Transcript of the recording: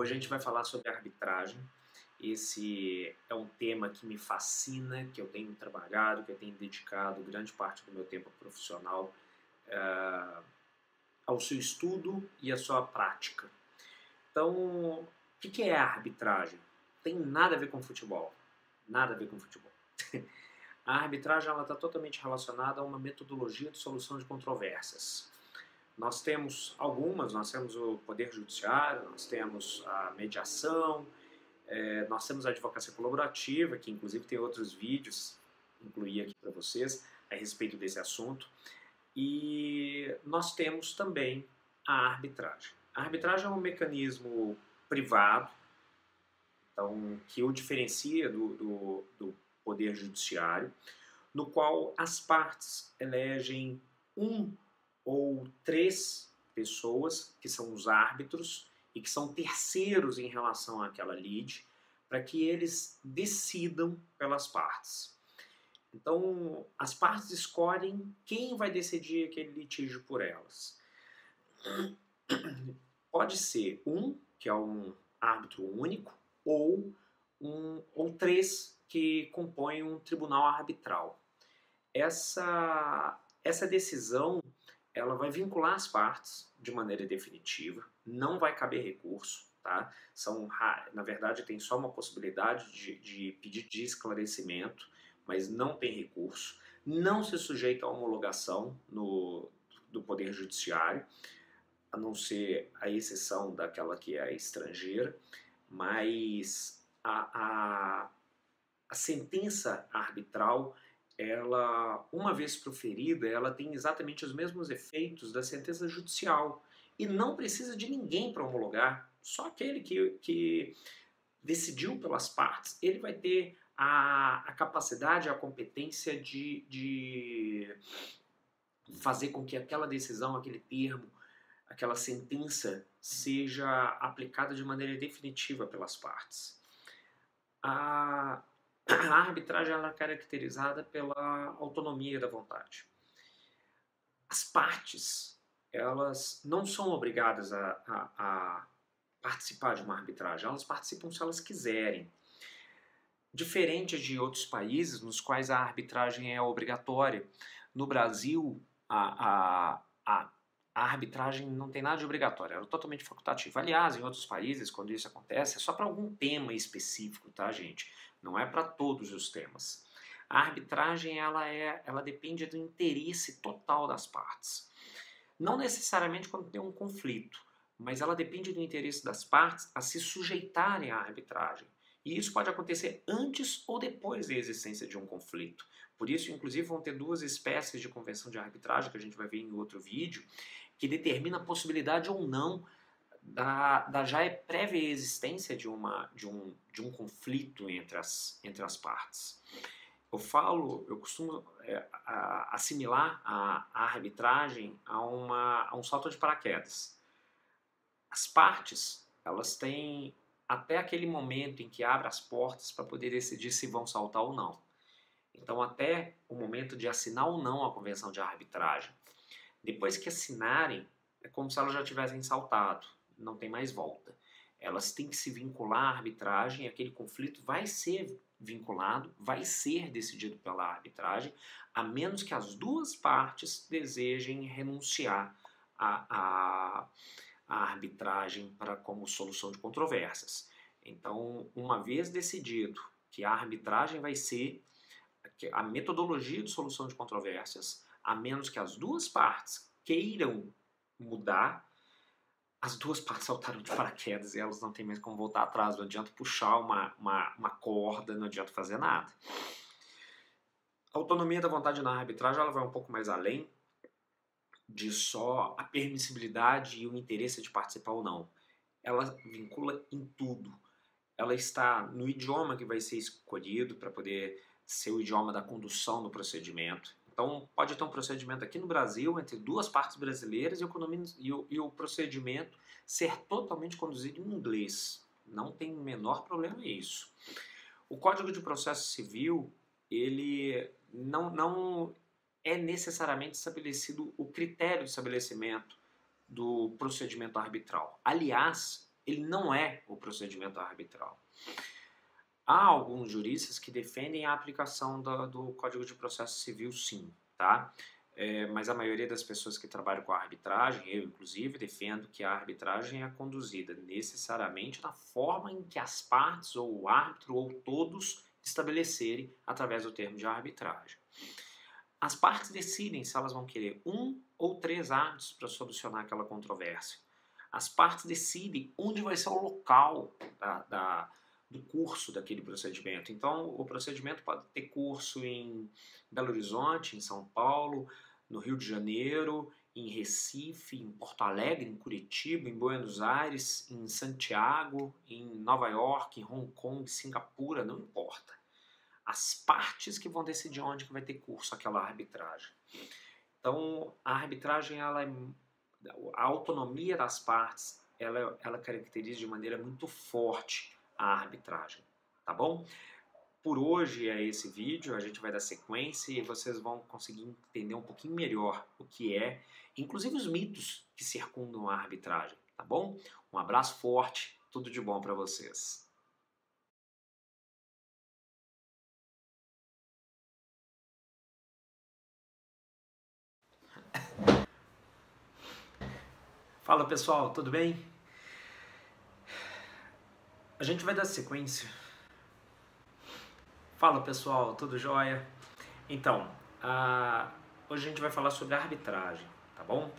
Hoje a gente vai falar sobre arbitragem. Esse é um tema que me fascina, que eu tenho trabalhado, que eu tenho dedicado grande parte do meu tempo profissional ao seu estudo e à sua prática. Então, o que é a arbitragem? Tem nada a ver com futebol. Nada a ver com futebol. A arbitragem está totalmente relacionada a uma metodologia de solução de controvérsias. Nós temos algumas, nós temos o Poder Judiciário, nós temos a mediação, nós temos a advocacia colaborativa, que inclusive tem outros vídeos, incluí aqui para vocês, a respeito desse assunto. E nós temos também a arbitragem. A arbitragem é um mecanismo privado, então, que o diferencia do Poder Judiciário, no qual as partes elegem um ou três pessoas, que são os árbitros, e que são terceiros em relação àquela lide, para que eles decidam pelas partes. Então, as partes escolhem quem vai decidir aquele litígio por elas. Pode ser um, que é um árbitro único, ou três que compõem um tribunal arbitral. Essa decisão ela vai vincular as partes de maneira definitiva, não vai caber recurso, tá? Na verdade, tem só uma possibilidade de pedido de esclarecimento, mas não tem recurso, não se sujeita a homologação do Poder Judiciário, a não ser a exceção daquela que é estrangeira, mas a sentença arbitral, ela, uma vez proferida, ela tem exatamente os mesmos efeitos da sentença judicial e não precisa de ninguém para homologar, só aquele que decidiu pelas partes, ele vai ter a capacidade, a competência de fazer com que aquela decisão, aquele termo, aquela sentença seja aplicada de maneira definitiva pelas partes. A arbitragem ela é caracterizada pela autonomia da vontade. As partes, elas não são obrigadas a participar de uma arbitragem, elas participam se elas quiserem. Diferente de outros países nos quais a arbitragem é obrigatória, no Brasil a arbitragem não tem nada de obrigatório, ela é totalmente facultativa. Aliás, em outros países, quando isso acontece, é só para algum tema específico, tá, gente? Não é para todos os temas. A arbitragem ela depende do interesse total das partes. Não necessariamente quando tem um conflito, mas ela depende do interesse das partes a se sujeitarem à arbitragem. E isso pode acontecer antes ou depois da existência de um conflito. Por isso, inclusive, vão ter duas espécies de convenção de arbitragem, que a gente vai ver em outro vídeo, que determina a possibilidade ou não da já prévia existência de um conflito entre as partes. Eu costumo assimilar a arbitragem a um salto de paraquedas. As partes, elas têm até aquele momento em que abre as portas para poder decidir se vão saltar ou não. Então, até o momento de assinar ou não a convenção de arbitragem. Depois que assinarem, é como se elas já tivessem saltado, não tem mais volta. Elas têm que se vincular à arbitragem e aquele conflito vai ser vinculado, vai ser decidido pela arbitragem, a menos que as duas partes desejem renunciar à arbitragem como solução de controvérsias. Então, uma vez decidido que a arbitragem vai ser a metodologia de solução de controvérsias, a menos que as duas partes queiram mudar, as duas partes saltaram de paraquedas e elas não têm mais como voltar atrás, não adianta puxar uma corda, não adianta fazer nada. A autonomia da vontade na arbitragem ela vai um pouco mais além de só a permissibilidade e o interesse de participar ou não. Ela vincula em tudo. Ela está no idioma que vai ser escolhido para poder ser o idioma da condução do procedimento. Então, pode ter um procedimento aqui no Brasil entre duas partes brasileiras e o procedimento ser totalmente conduzido em inglês. Não tem o menor problema nisso. O Código de Processo Civil, ele não é necessariamente estabelecido o critério de estabelecimento do procedimento arbitral. Aliás, ele não é o procedimento arbitral. Há alguns juristas que defendem a aplicação do Código de Processo Civil, sim, tá? Mas a maioria das pessoas que trabalham com a arbitragem, eu inclusive, defendo que a arbitragem é conduzida necessariamente na forma em que as partes, ou o árbitro, ou todos estabelecerem através do termo de arbitragem. As partes decidem se elas vão querer 1 ou 3 árbitros para solucionar aquela controvérsia. As partes decidem onde vai ser o local do curso daquele procedimento. Então, o procedimento pode ter curso em Belo Horizonte, em São Paulo, no Rio de Janeiro, em Recife, em Porto Alegre, em Curitiba, em Buenos Aires, em Santiago, em Nova York, em Hong Kong, Singapura, não importa. As partes que vão decidir onde que vai ter curso aquela arbitragem. Então, a arbitragem, a autonomia das partes, ela caracteriza de maneira muito forte a arbitragem, tá bom? Por hoje é esse vídeo, a gente vai dar sequência e vocês vão conseguir entender um pouquinho melhor o que é, inclusive os mitos que circundam a arbitragem, tá bom? Um abraço forte, tudo de bom para vocês. Fala pessoal, tudo bem? A gente vai dar sequência. Fala pessoal, tudo jóia? Então, hoje a gente vai falar sobre arbitragem, tá bom?